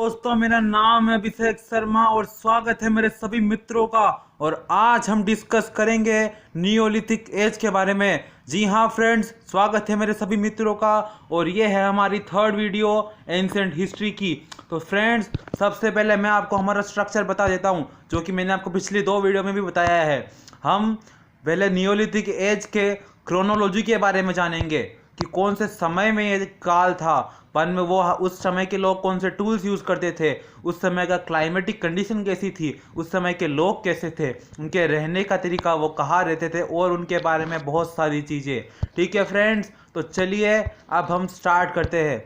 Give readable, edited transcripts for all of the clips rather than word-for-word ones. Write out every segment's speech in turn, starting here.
दोस्तों, मेरा नाम है अभिषेक शर्मा और स्वागत है मेरे सभी मित्रों का। और आज हम डिस्कस करेंगे नियोलिथिक एज के बारे में। जी हाँ फ्रेंड्स, स्वागत है मेरे सभी मित्रों का। और ये है हमारी थर्ड वीडियो एंशिएंट हिस्ट्री की। तो फ्रेंड्स, सबसे पहले मैं आपको हमारा स्ट्रक्चर बता देता हूँ, जो कि मैंने आपको पिछली दो वीडियो में भी बताया है। हम पहले नियोलिथिक एज के क्रोनोलॉजी के बारे में जानेंगे कि कौन से समय में ये काल था, बाद में वो उस समय के लोग कौन से टूल्स यूज़ करते थे, उस समय का क्लाइमेटिक कंडीशन कैसी थी, उस समय के लोग कैसे थे, उनके रहने का तरीका, वो कहाँ रहते थे, और उनके बारे में बहुत सारी चीज़ें। ठीक है फ्रेंड्स, तो चलिए अब हम स्टार्ट करते हैं।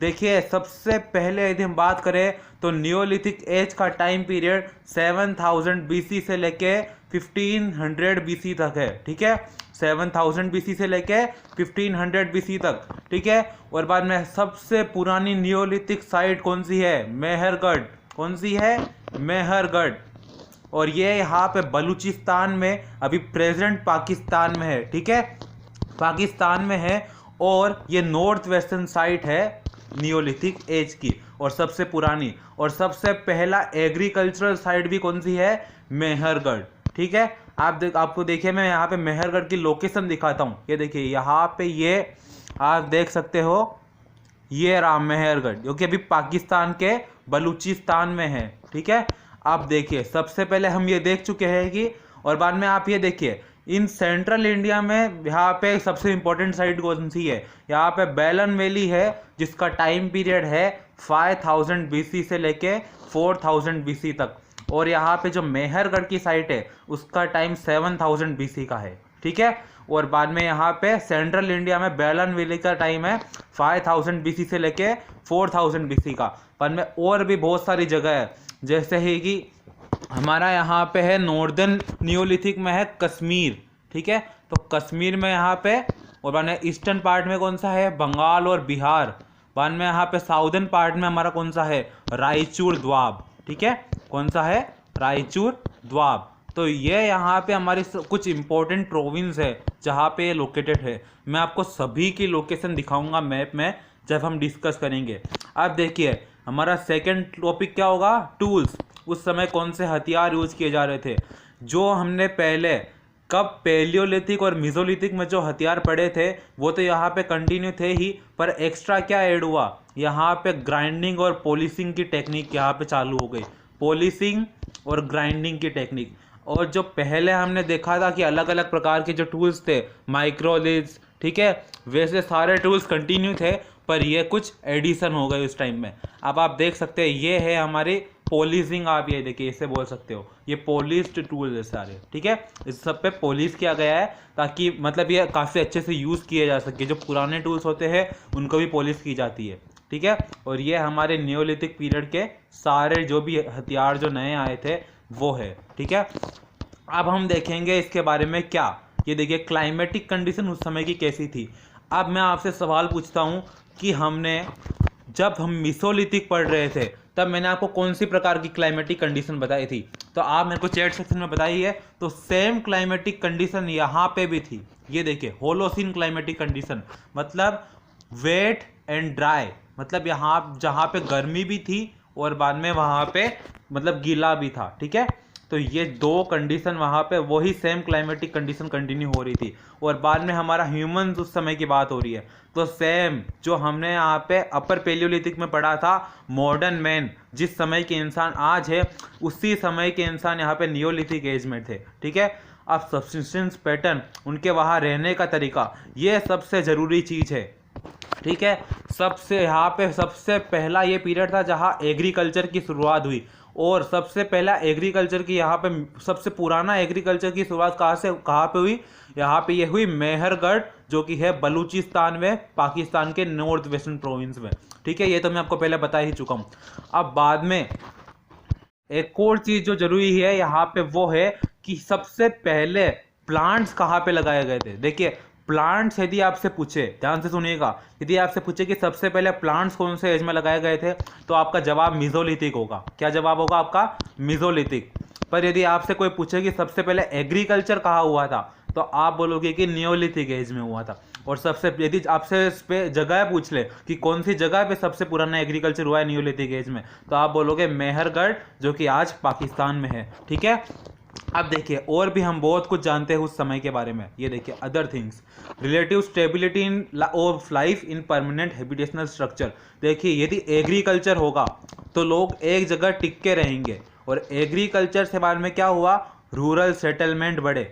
देखिए, सबसे पहले यदि हम बात करें तो नियोलिथिक एज का टाइम पीरियड 7000 बीसी से लेके 1500 बीसी तक है। ठीक है, 7000 बीसी से लेके 1500 बीसी तक। ठीक है, और बाद में सबसे पुरानी नियोलिथिक साइट कौन सी है? मेहरगढ़। कौन सी है? मेहरगढ़। और ये यहाँ पे बलूचिस्तान में, अभी प्रेजेंट पाकिस्तान में है। ठीक है, पाकिस्तान में है, और ये नॉर्थ वेस्टर्न साइट है नियोलिथिक एज की, और सबसे पुरानी। और सबसे पहला एग्रीकल्चरल साइट भी कौन सी है? मेहरगढ़। ठीक है, आपको देखिए, मैं यहाँ पे मेहरगढ़ की लोकेशन दिखाता हूँ। ये देखिए, यहाँ पे ये आप देख सकते हो, ये राम मेहरगढ़, जो कि अभी पाकिस्तान के बलूचिस्तान में है। ठीक है, आप देखिए, सबसे पहले हम ये देख चुके हैं कि, और बाद में आप ये देखिए, इन सेंट्रल इंडिया में यहाँ पे सबसे इंपॉर्टेंट साइट कौन सी है? यहाँ पे बेलन वैली है, जिसका टाइम पीरियड है 5000 बीसी से लेके 4000 बीसी तक। और यहाँ पे जो मेहरगढ़ की साइट है, उसका टाइम 7000 बीसी का है। ठीक है, और बाद में यहाँ पे सेंट्रल इंडिया में बेलन वैली का टाइम है 5000 बीसी से लेके 4000 बीसी का। बाद में और भी बहुत सारी जगह है, जैसे ही कि हमारा यहाँ पे है नॉर्दर्न नियोलिथिक में है कश्मीर। ठीक है, तो कश्मीर में यहाँ पे, और बाद में ईस्टर्न पार्ट में कौन सा है? बंगाल और बिहार। बाद में यहाँ पे साउदर्न पार्ट में हमारा कौन सा है? रायचूर द्वाब। ठीक है, कौन सा है? रायचूर द्वाब। तो ये यहाँ पे हमारी कुछ इंपॉर्टेंट प्रोविंस है जहाँ पे ये लोकेटेड है। मैं आपको सभी की लोकेशन दिखाऊंगा मैप में जब हम डिस्कस करेंगे। अब देखिए, हमारा सेकंड टॉपिक क्या होगा? टूल्स। उस समय कौन से हथियार यूज किए जा रहे थे? जो हमने पहले कब पैलियोलिथिक और मिजोलिथिक में जो हथियार पड़े थे, वो तो यहाँ पे कंटिन्यू थे ही, पर एक्स्ट्रा क्या ऐड हुआ? यहाँ पे ग्राइंडिंग और पॉलिशिंग की टेक्निक यहाँ पे चालू हो गई। पॉलिशिंग और ग्राइंडिंग की टेक्निक। और जो पहले हमने देखा था कि अलग अलग प्रकार के जो टूल्स थे, माइक्रोलिथ्स, ठीक है, वैसे सारे टूल्स कंटिन्यू थे, पर ये कुछ एडिशन हो गए उस टाइम में। अब आप देख सकते हैं, ये है हमारी पॉलिशिंग। आप ये देखिए, इसे बोल सकते हो, ये पॉलिश्ड टूल है सारे। ठीक है, इस सब पे पॉलिश किया गया है, ताकि मतलब ये काफ़ी अच्छे से यूज़ किए जा सके। जो पुराने टूल्स होते हैं उनको भी पॉलिश की जाती है। ठीक है, और ये हमारे नियोलिथिक पीरियड के सारे जो भी हथियार जो नए आए थे वो है। ठीक है, अब हम देखेंगे इसके बारे में क्या। ये देखिए, क्लाइमेटिक कंडीशन उस समय की कैसी थी। अब मैं आपसे सवाल पूछता हूँ कि जब हम मिसोलिथिक पढ़ रहे थे, तब मैंने आपको कौन सी प्रकार की क्लाइमेटिक कंडीशन बताई थी? तो आप मेरे को चैट सेक्शन में बताइए। तो सेम क्लाइमेटिक कंडीशन यहाँ पे भी थी। ये देखिए, होलोसीन क्लाइमेटिक कंडीशन, मतलब वेट एंड ड्राई, मतलब यहाँ जहाँ पे गर्मी भी थी और बाद में वहाँ पे मतलब गीला भी था। ठीक है, तो ये दो कंडीशन वहाँ पे वही सेम क्लाइमेटिक कंडीशन कंटिन्यू हो रही थी। और बाद में हमारा ह्यूमंस उस समय की बात हो रही है, तो सेम जो हमने यहाँ पे अपर पैलियोलिथिक में पढ़ा था, मॉडर्न मैन, जिस समय के इंसान आज है, उसी समय के इंसान यहाँ पे नियोलिथिक एज में थे। ठीक है, अब सब्सिस्टेंस पैटर्न, उनके वहाँ रहने का तरीका, ये सबसे ज़रूरी चीज़ है। ठीक है, सबसे पहला ये पीरियड था जहाँ एग्रीकल्चर की शुरुआत हुई। और सबसे पहला एग्रीकल्चर की यहाँ पे सबसे पुराना एग्रीकल्चर की शुरुआत कहाँ पे हुई? यहाँ पे ये हुई मेहरगढ़, जो कि है बलूचिस्तान में, पाकिस्तान के नॉर्थ वेस्टर्न प्रोविंस में। ठीक है, ये तो मैं आपको पहले बता ही चुका हूँ। अब बाद में एक और चीज़ जो जरूरी है यहाँ पे, वो है कि सबसे पहले प्लांट्स कहाँ पे लगाए गए थे। देखिए, प्लांट्स यदि आपसे पूछे, ध्यान से सुनिएगा, यदि आपसे पूछे कि सबसे पहले प्लांट्स कौन से एज में लगाए गए थे, तो आपका जवाब मिजोलिथिक होगा। क्या जवाब होगा आपका? मिजोलिथिक। पर यदि आपसे कोई पूछे कि सबसे पहले एग्रीकल्चर कहाँ हुआ था, तो आप बोलोगे कि नियोलिथिक एज में हुआ था। और सबसे यदि आपसे जगह पूछ ले कि कौन सी जगह पे सबसे पुराना एग्रीकल्चर हुआ है नियोलिथिक एज में, तो आप बोलोगे मेहरगढ़, जो कि आज पाकिस्तान में है। ठीक है, अब देखिए और भी हम बहुत कुछ जानते हैं उस समय के बारे में। ये देखिए other things, relative stability in of life in permanent habitational structure. देखिए यदि एग्रीकल्चर होगा तो लोग एक जगह टिक के रहेंगे, और एग्रीकल्चर से बाद में क्या हुआ, रूरल सेटलमेंट बढ़े,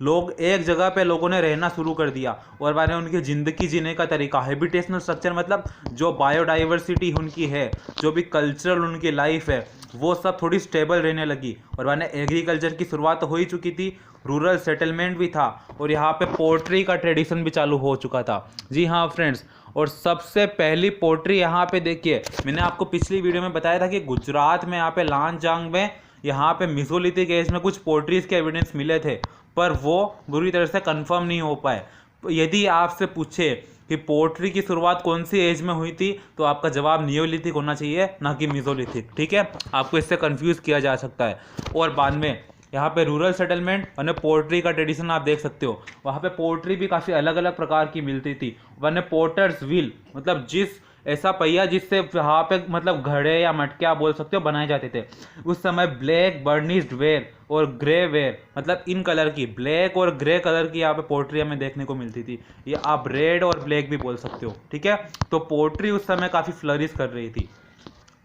लोग एक जगह पे लोगों ने रहना शुरू कर दिया, और बाद में उनकी ज़िंदगी जीने का तरीका, हैबिटेशनल स्ट्रक्चर मतलब जो बायोडाइवर्सिटी उनकी है, जो भी कल्चरल उनकी लाइफ है, वो सब थोड़ी स्टेबल रहने लगी। और बाद में एग्रीकल्चर की शुरुआत तो हो ही चुकी थी, रूरल सेटलमेंट भी था, और यहाँ पे पोल्ट्री का ट्रेडिशन भी चालू हो चुका था। जी हाँ फ्रेंड्स, और सबसे पहली पोल्ट्री यहाँ पे देखिए, मैंने आपको पिछली वीडियो में बताया था कि गुजरात में यहाँ पे लांचजांग में यहाँ पे मेसोलिथिक एज में कुछ पोल्ट्रीज के एविडेंस मिले थे, पर वो बुरी तरह से कंफर्म नहीं हो पाए। यदि आपसे पूछे कि पोल्ट्री की शुरुआत कौन सी एज में हुई थी, तो आपका जवाब नियोलिथिक होना चाहिए, ना कि मेसोलिथिक। ठीक है, आपको इससे कंफ्यूज किया जा सकता है। और बाद में यहाँ पे रूरल सेटलमेंट और पोल्ट्री का ट्रेडिशन आप देख सकते हो, वहाँ पे पोल्ट्री भी काफ़ी अलग अलग प्रकार की मिलती थी। वरना पोर्टर्स व्हील मतलब जिस ऐसा पहिया जिससे वहाँ पे मतलब घड़े या मटके आप बोल सकते हो बनाए जाते थे। उस समय ब्लैक बर्निश्ड वेयर और ग्रे वेयर मतलब इन कलर की, ब्लैक और ग्रे कलर की यहाँ पे पोल्ट्री हमें देखने को मिलती थी। ये आप रेड और ब्लैक भी बोल सकते हो। ठीक है, तो पोल्ट्री उस समय काफ़ी फ्लरिश कर रही थी।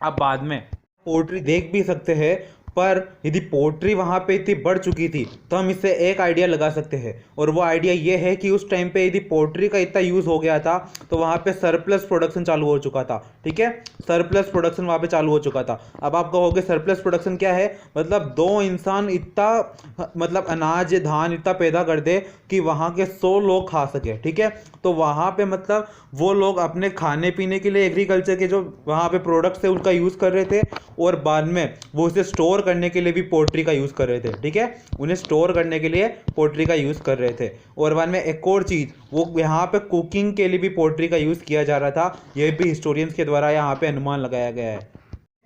अब बाद में पोल्ट्री देख भी सकते हैं, पर यदि पोल्ट्री वहाँ पे इतनी बढ़ चुकी थी तो हम इससे एक आइडिया लगा सकते हैं, और वो आइडिया ये है कि उस टाइम पे यदि पोल्ट्री का इतना यूज़ हो गया था तो वहाँ पे सरप्लस प्रोडक्शन चालू हो चुका था। ठीक है, सरप्लस प्रोडक्शन वहाँ पे चालू हो चुका था। अब आप कहोगे सरप्लस प्रोडक्शन क्या है, मतलब दो इंसान इतना मतलब अनाज धान इतना पैदा कर दे कि वहाँ के 100 लोग खा सके। ठीक है, तो वहाँ पे मतलब वो लोग अपने खाने पीने के लिए एग्रीकल्चर के जो वहाँ पे प्रोडक्ट्स थे उनका यूज़ कर रहे थे, और बाद में वो उसे स्टोर करने के लिए भी पोल्ट्री का यूज़ कर रहे थे। ठीक है, उन्हें स्टोर करने के लिए पोल्ट्री का यूज़ कर रहे थे। और बाद में एक और चीज़, वो यहाँ पे कुकिंग के लिए भी पोल्ट्री का यूज़ किया जा रहा था। यह भी हिस्टोरियंस के द्वारा यहाँ पे अनुमान लगाया गया है।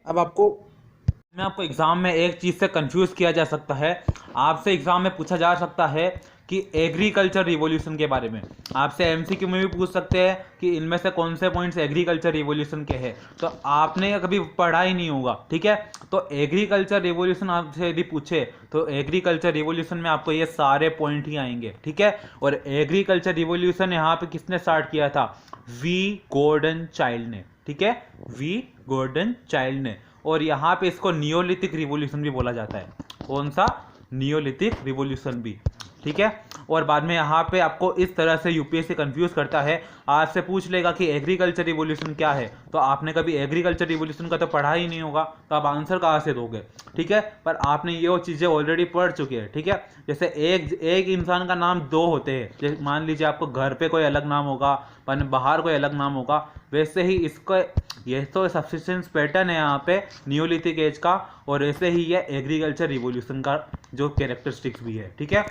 अब आपको एग्ज़ाम में एक चीज़ से कंफ्यूज किया जा सकता है, आपसे एग्ज़ाम में पूछा जा सकता है कि एग्रीकल्चर रिवॉल्यूशन के बारे में। आपसे एमसीक्यू में भी पूछ सकते हैं कि इनमें से कौन से पॉइंट्स एग्रीकल्चर रिवॉल्यूशन के हैं, तो आपने कभी पढ़ा ही नहीं होगा। ठीक है, तो एग्रीकल्चर रिवॉल्यूशन आपसे यदि पूछे तो एग्रीकल्चर रिवॉल्यूशन में आपको ये सारे पॉइंट ही आएंगे। ठीक है, और एग्रीकल्चर रिवॉल्यूशन यहाँ पे किसने स्टार्ट किया था, वी गॉर्डन चाइल्ड ने। ठीक है, वी गॉर्डन चाइल्ड ने। और यहाँ पे इसको नियोलिथिक रिवॉल्यूशन भी बोला जाता है। कौन सा, नियोलिथिक रिवॉल्यूशन भी। ठीक है, और बाद में यहाँ पे आपको इस तरह से यूपीएससी कंफ्यूज करता है, आपसे पूछ लेगा कि एग्रीकल्चर रिवॉल्यूशन क्या है, तो आपने कभी एग्रीकल्चर रिवॉल्यूशन का तो पढ़ा ही नहीं होगा, तो आप आंसर कहाँ से दोगे। ठीक है, पर आपने ये चीज़ें ऑलरेडी पढ़ चुके हैं। ठीक है, जैसे एक इंसान का नाम दो होते हैं, जैसे मान लीजिए आपको घर पे कोई अलग नाम होगा, पर बाहर कोई अलग नाम होगा, वैसे ही इसको ये तो सब्सिस्टेंस पैटर्न है यहाँ पे नियोलिथिक एज का, और ऐसे ही ये एग्रीकल्चर रिवॉल्यूशन का जो कैरेक्टरिस्टिक्स भी है। ठीक है,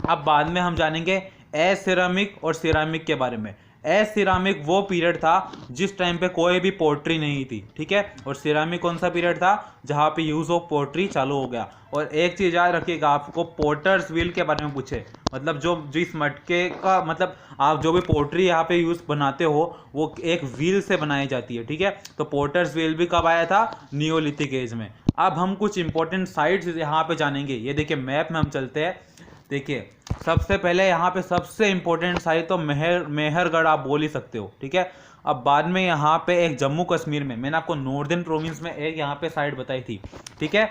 अब बाद में हम जानेंगे एसिरामिक और सिरामिक के बारे में। एसिरामिक वो पीरियड था जिस टाइम पे कोई भी पोल्ट्री नहीं थी। ठीक है, और सिरामिक कौन सा पीरियड था, जहाँ पे यूज़ ऑफ पोल्ट्री चालू हो गया। और एक चीज़ याद रखिएगा, आपको पोर्टर्स व्हील के बारे में पूछे, मतलब जो जिस मटके का मतलब आप जो भी पोल्ट्री यहाँ पे यूज़ बनाते हो वो एक व्हील से बनाई जाती है। ठीक है, तो पोर्टर्स व्हील भी कब आया था, नियोलिथिक एज में। अब हम कुछ इंपॉर्टेंट साइट्स यहाँ पे जानेंगे। ये देखिए मैप में हम चलते हैं। देखिए सबसे पहले यहाँ पे सबसे इंपॉर्टेंट साइट तो मेहरगढ़ आप बोल ही सकते हो। ठीक है, अब बाद में यहाँ पे एक जम्मू कश्मीर में, मैंने आपको नॉर्दर्न प्रोविंस में एक यहाँ पे साइट बताई थी। ठीक है,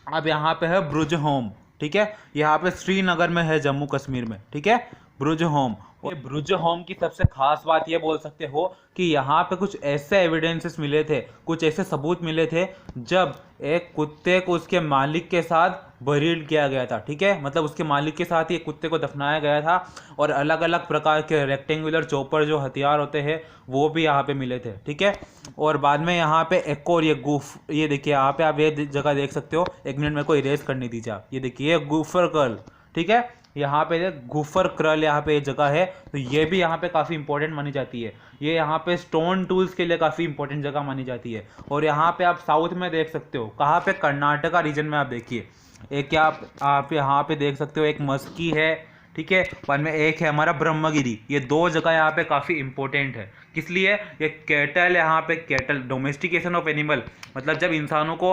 अब यहाँ पे है ब्रुज होम। ठीक है, यहाँ पे श्रीनगर में है जम्मू कश्मीर में। ठीक है, ब्रुज होम। और ब्रुज होम की सबसे खास बात ये बोल सकते हो कि यहाँ पे कुछ ऐसे एविडेंसेस मिले थे, कुछ ऐसे सबूत मिले थे जब एक कुत्ते को उसके मालिक के साथ बरीड किया गया था। ठीक है, मतलब उसके मालिक के साथ ही एक कुत्ते को दफनाया गया था, और अलग अलग प्रकार के रेक्टेंगुलर चॉपर जो हथियार होते हैं वो भी यहाँ पे मिले थे। ठीक है, और बाद में यहाँ पे एक और ये देखिए यहाँ पे आप ये जगह देख सकते हो। एक मिनट मेरे को इरेज करने दीजिए आप। ये देखिए गुफर कर्ल। ठीक है, यहाँ पे गुफर क्रल यहाँ पे जगह है, तो ये भी यहाँ पे काफ़ी इंपॉर्टेंट मानी जाती है। ये यहाँ पे स्टोन टूल्स के लिए काफ़ी इंपॉर्टेंट जगह मानी जाती है। और यहाँ पे आप साउथ में देख सकते हो, कहाँ पे, कर्नाटका रीजन में आप देखिए, एक आप यहाँ पे देख सकते हो एक मस्की है। ठीक है। वन में एक है हमारा ब्रह्मगिरी। ये 2 जगह यहाँ पे काफ़ी इंपॉर्टेंट है। किस लिए? ये कैटल, यहाँ पे कैटल डोमेस्टिकेशन ऑफ एनिमल, मतलब जब इंसानों को,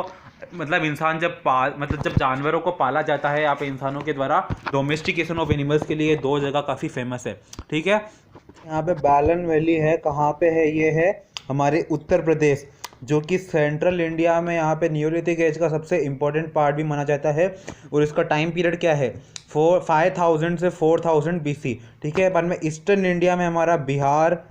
मतलब इंसान जब जानवरों को पाला जाता है यहाँ पे इंसानों के द्वारा, डोमेस्टिकेशन ऑफ एनिमल्स के लिए 2 जगह काफ़ी फेमस है। ठीक है। यहाँ पे बैलन वैली है, कहाँ पे है? ये है हमारे उत्तर प्रदेश, जो कि सेंट्रल इंडिया में यहाँ पे नियोलिथिक एज का सबसे इम्पोर्टेंट पार्ट भी माना जाता है। और इसका टाइम पीरियड क्या है? 5000 से 4000 BC। ठीक है। बाद में ईस्टर्न इंडिया में हमारा बिहार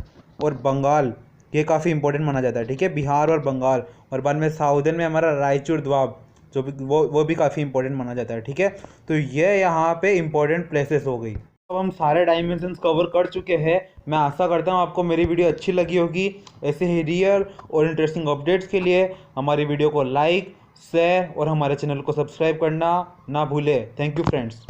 और बंगाल, ये काफ़ी इंपॉर्टेंट माना जाता है। ठीक है, बिहार और बंगाल। और बाद में साउदर्न में हमारा रायचूर द्वाब, जो भी वो भी काफ़ी इंपॉर्टेंट माना जाता है। ठीक है, तो ये यहाँ पे इंपॉर्टेंट प्लेसेस हो गई। अब हम सारे डायमेंशंस कवर कर चुके हैं। मैं आशा करता हूँ आपको मेरी वीडियो अच्छी लगी होगी। ऐसे ही रियल और इंटरेस्टिंग अपडेट्स के लिए हमारी वीडियो को लाइक, शेयर और हमारे चैनल को सब्सक्राइब करना ना भूलें। Thank you friends.